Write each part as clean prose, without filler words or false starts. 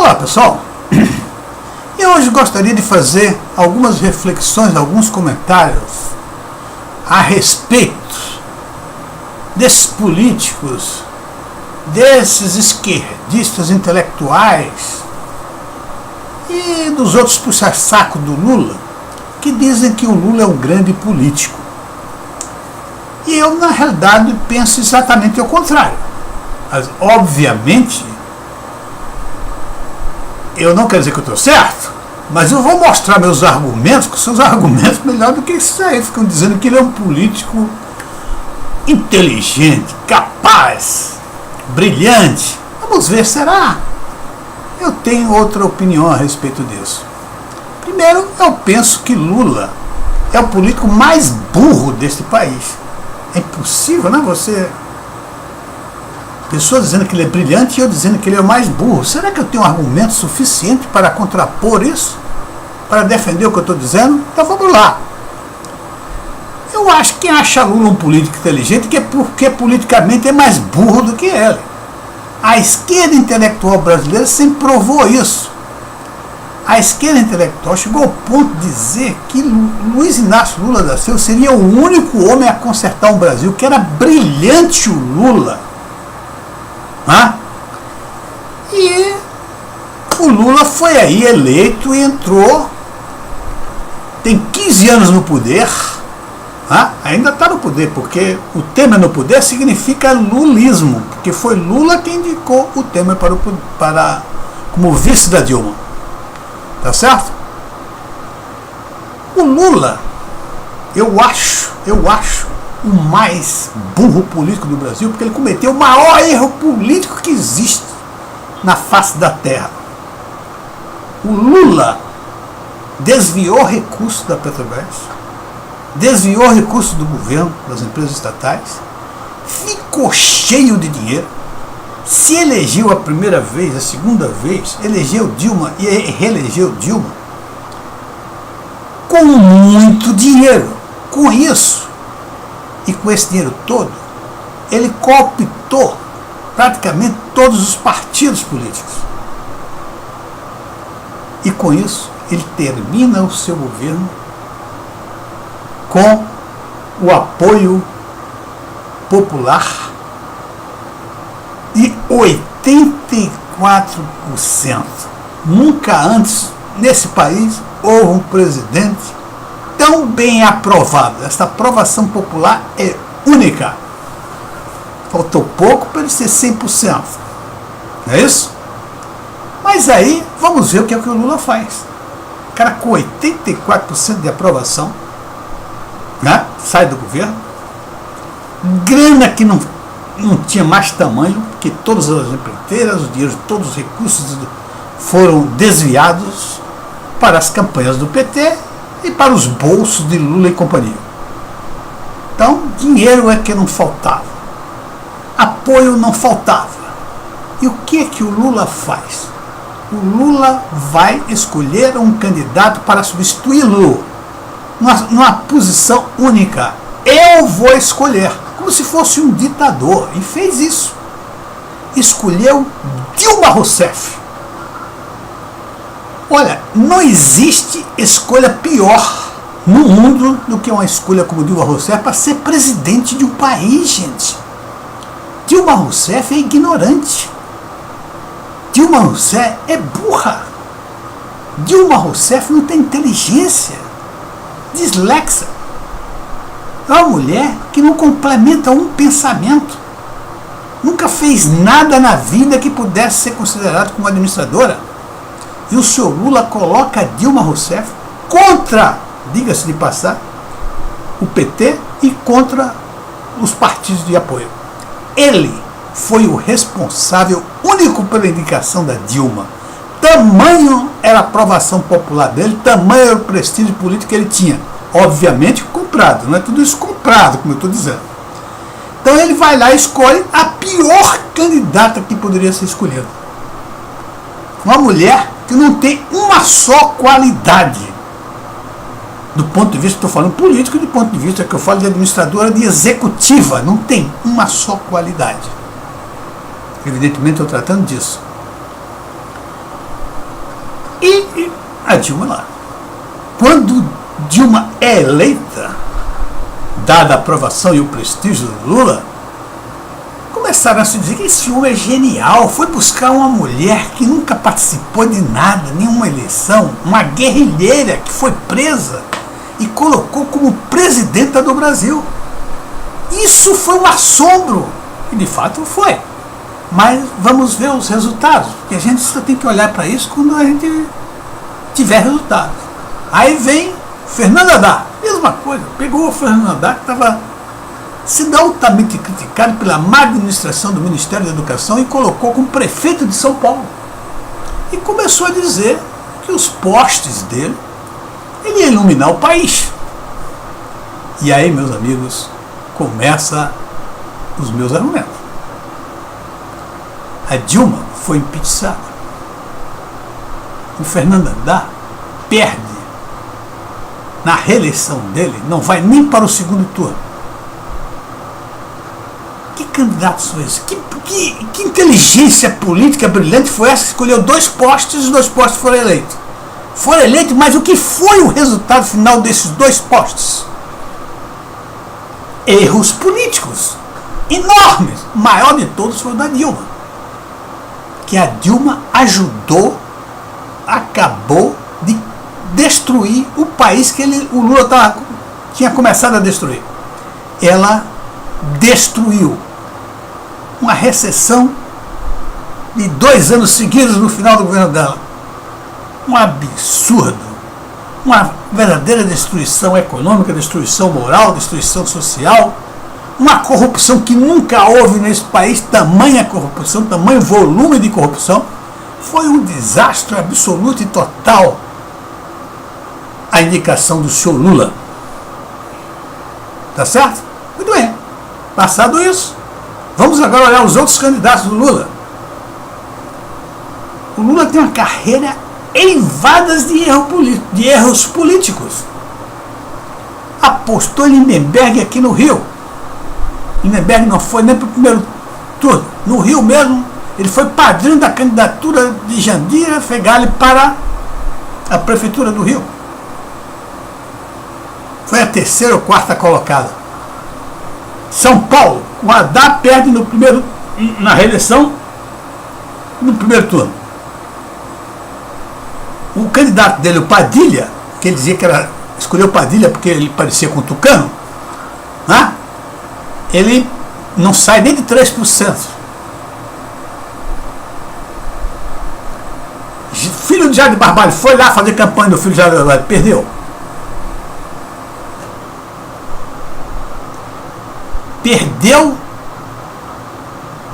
Olá pessoal, eu hoje gostaria de fazer algumas reflexões, alguns comentários a respeito desses políticos, desses esquerdistas intelectuais e dos outros puxa-saco do Lula, que dizem que o Lula é um grande político. E eu, na realidade, penso exatamente o contrário. Mas, obviamente, eu não quero dizer que eu estou certo, mas eu vou mostrar meus argumentos, que são os argumentos melhores do que esses aí. Ficam dizendo que ele é um político inteligente, capaz, brilhante. Vamos ver, será? Eu tenho outra opinião a respeito disso. Primeiro, eu penso que Lula é o político mais burro deste país. É impossível, não é? Pessoas dizendo que ele é brilhante e eu dizendo que ele é o mais burro. Será que eu tenho um argumento suficiente para contrapor isso? Para defender o que eu estou dizendo? Então vamos lá. Eu acho que quem acha Lula um político inteligente é porque politicamente é mais burro do que ele. A esquerda intelectual brasileira sempre provou isso. A esquerda intelectual chegou ao ponto de dizer que Luiz Inácio Lula da Silva seria o único homem a consertar o Brasil, que era brilhante o Lula. E o Lula foi aí eleito e entrou, tem 15 anos no poder, ainda está no poder, porque o Temer no poder significa lulismo, porque foi Lula quem indicou o Temer como vice da Dilma. Tá certo? O Lula, eu acho o mais burro político do Brasil, porque ele cometeu o maior erro político que existe na face da terra. O Lula desviou recursos da Petrobras, desviou recursos do governo, das empresas estatais, ficou cheio de dinheiro, se elegeu a primeira vez, a segunda vez, elegeu Dilma e reelegeu Dilma com muito dinheiro. Com isso, e com esse dinheiro todo, ele cooptou praticamente todos os partidos políticos. E com isso, ele termina o seu governo com o apoio popular de 84%. Nunca antes, nesse país, houve um presidente tão bem aprovado. Essa aprovação popular é única. Faltou pouco para ele ser 100%. Não é isso? Mas aí, vamos ver o que é que o Lula faz. O cara com 84% de aprovação, sai do governo, grana que não tinha mais tamanho, porque todas as empreiteiras, os dinheiros, todos os recursos foram desviados para as campanhas do PT e para os bolsos de Lula e companhia. Então, dinheiro é que não faltava. Apoio não faltava. E o que é que o Lula faz? O Lula vai escolher um candidato para substituí-lo numa posição única. Eu vou escolher, como se fosse um ditador, e fez isso. Escolheu Dilma Rousseff. Olha, não existe escolha pior no mundo do que uma escolha como Dilma Rousseff para ser presidente de um país, gente. Dilma Rousseff é ignorante. Dilma Rousseff é burra. Dilma Rousseff não tem inteligência. Dislexa. É uma mulher que não complementa um pensamento. Nunca fez nada na vida que pudesse ser considerado como administradora. E o senhor Lula coloca Dilma Rousseff contra, diga-se de passar, o PT e contra os partidos de apoio. Ele foi o responsável único pela indicação da Dilma. Tamanho era a aprovação popular dele, tamanho era o prestígio político que ele tinha. Obviamente comprado, não é tudo isso comprado, como eu estou dizendo. Então ele vai lá e escolhe a pior candidata que poderia ser escolhida. Uma mulher que não tem uma só qualidade. Do ponto de vista, estou falando político, do ponto de vista que eu falo de administradora, de executiva, não tem uma só qualidade. Evidentemente estou tratando disso. E a Dilma lá. Quando Dilma é eleita, dada a aprovação e o prestígio do Lula, começaram a se dizer que esse homem é genial, foi buscar uma mulher que nunca participou de nada, nenhuma eleição, uma guerrilheira que foi presa e colocou como presidenta do Brasil. Isso foi um assombro, e de fato foi. Mas vamos ver os resultados, porque a gente só tem que olhar para isso quando a gente tiver resultados. Aí vem Fernando Haddad, mesma coisa, pegou o Fernando Haddad, que estava sendo altamente criticado pela má administração do Ministério da Educação e colocou como prefeito de São Paulo. E começou a dizer que os postes dele, ele ia iluminar o país. E aí, meus amigos, começa os meus argumentos. A Dilma foi impeachada. O Fernando Haddad perde na reeleição dele, não vai nem para o segundo turno. Que candidatos são esses? Que inteligência política brilhante foi essa que escolheu 2 postes e os 2 postes foram eleitos? Foram eleitos, mas o que foi o resultado final desses 2 postes? Erros políticos enormes. O maior de todos foi o da Dilma. Que a Dilma acabou de destruir o país que o Lula tinha começado a destruir. Ela destruiu uma recessão de 2 anos seguidos no final do governo dela. Um absurdo. Uma verdadeira destruição econômica, destruição moral, destruição social. Uma corrupção que nunca houve nesse país, tamanha corrupção, tamanho volume de corrupção. Foi um desastre absoluto e total a indicação do senhor Lula. Tá certo? Muito bem. Passado isso, vamos agora olhar os outros candidatos do Lula. O Lula tem uma carreira eivadas de erros políticos. Apostou em Lindenberg aqui no Rio. Lindenberg não foi nem para o primeiro turno. No Rio mesmo, ele foi padrinho da candidatura de Jandira Fegali para a prefeitura do Rio. Foi a 3ª ou 4ª colocada. São Paulo, o Haddad perde na reeleição no primeiro turno. O candidato dele, o Padilha, que ele dizia que escolheu Padilha porque ele parecia com o Tucano, né? Ele não sai nem de 3%. Filho de Jair Barbalho foi lá fazer campanha do filho de Jair Barbalho, perdeu. Perdeu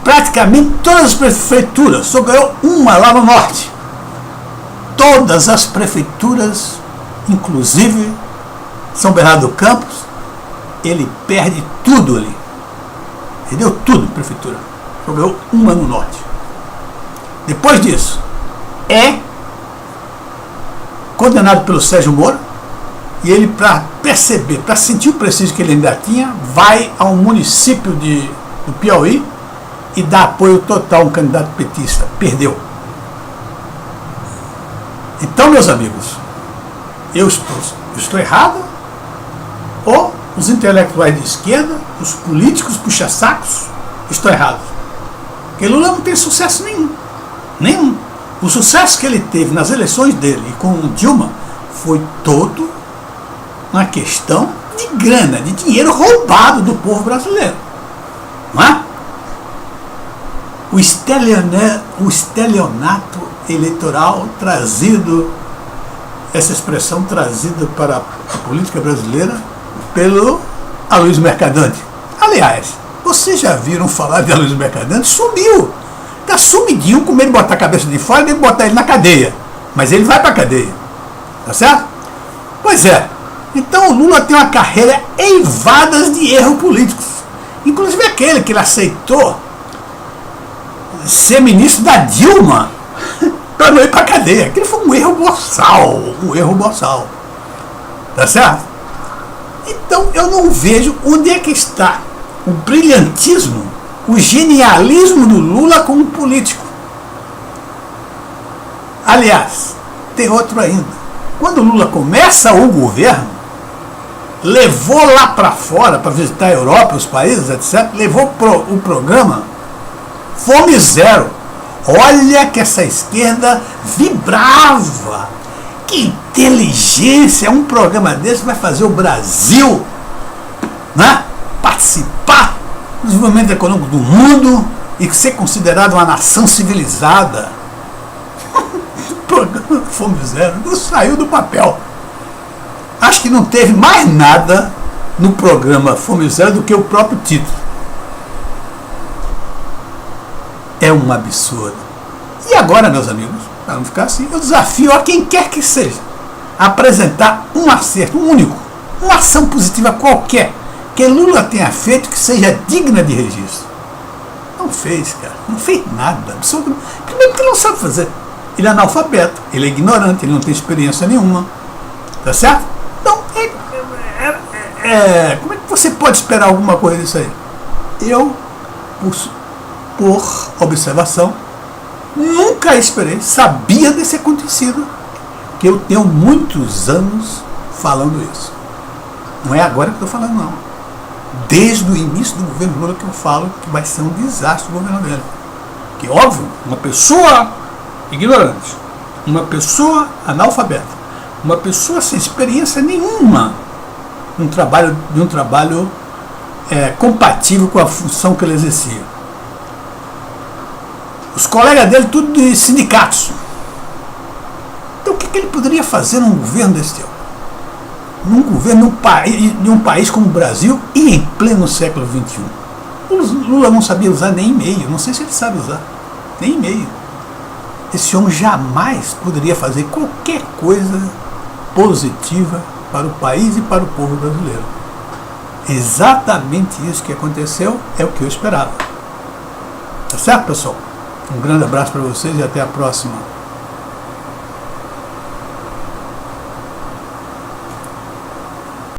praticamente todas as prefeituras, só ganhou uma lá no norte. Todas as prefeituras, inclusive São Bernardo do Campos, ele perde tudo ali. Perdeu tudo, prefeitura. Só ganhou uma no norte. Depois disso, é condenado pelo Sérgio Moro, e ele, para perceber, para sentir o prestígio que ele ainda tinha, vai ao município do Piauí e dá apoio total a um candidato petista. Perdeu. Então, meus amigos, eu estou errado? Ou os intelectuais de esquerda, os políticos puxa-sacos, estão errados? Porque Lula não tem sucesso nenhum. Nenhum. O sucesso que ele teve nas eleições dele e com Dilma foi todo uma questão de grana, de dinheiro roubado do povo brasileiro. Não é? O estelionato eleitoral trazido, essa expressão trazida para a política brasileira pelo Aloysio Mercadante. Aliás, vocês já viram falar de Aloysio Mercadante? Sumiu. Está sumidinho, com medo de botar a cabeça de fora e de botar ele na cadeia. Mas ele vai para a cadeia. Tá certo? Pois é. Então o Lula tem uma carreira eivadas de erros políticos. Inclusive aquele que ele aceitou ser ministro da Dilma para não ir para a cadeia. Aquilo foi um erro boçal. Um erro boçal. Tá certo? Então eu não vejo onde é que está o brilhantismo, o genialismo do Lula como político. Aliás, tem outro ainda. Quando Lula começa o governo, levou lá para fora, para visitar a Europa, os países, etc., levou o programa Fome Zero. Olha que essa esquerda vibrava. Que inteligência! Um programa desse vai fazer o Brasil, né, participar do desenvolvimento econômico do mundo e ser considerado uma nação civilizada. O programa Fome Zero não saiu do papel. Acho que não teve mais nada no programa Fome Zero do que o próprio título. É um absurdo. E agora, meus amigos, para não ficar assim, eu desafio a quem quer que seja a apresentar um acerto, um único, uma ação positiva qualquer que Lula tenha feito que seja digna de registro. Não fez, cara. Não fez nada. Absolutamente. Primeiro porque ele não sabe fazer. Ele é analfabeto, ele é ignorante, ele não tem experiência nenhuma. Tá certo? Então, como é que você pode esperar alguma coisa disso aí? Eu, por observação, nunca esperei, sabia desse acontecido, que eu tenho muitos anos falando isso. Não é agora que estou falando, não. Desde o início do governo Lula que eu falo que vai ser um desastre o governo dele. Que, óbvio, uma pessoa ignorante, uma pessoa analfabeta, uma pessoa sem experiência nenhuma de um trabalho compatível com a função que ele exercia. Os colegas dele, tudo de sindicatos. Então, o que ele poderia fazer num governo desse tipo? Num governo de um país como o Brasil e em pleno século XXI. O Lula não sabia usar nem e-mail. Não sei se ele sabe usar. Nem e-mail. Esse homem jamais poderia fazer qualquer coisa positiva para o país e para o povo brasileiro. Exatamente isso que aconteceu é o que eu esperava. Tá certo, pessoal? Um grande abraço para vocês e até a próxima.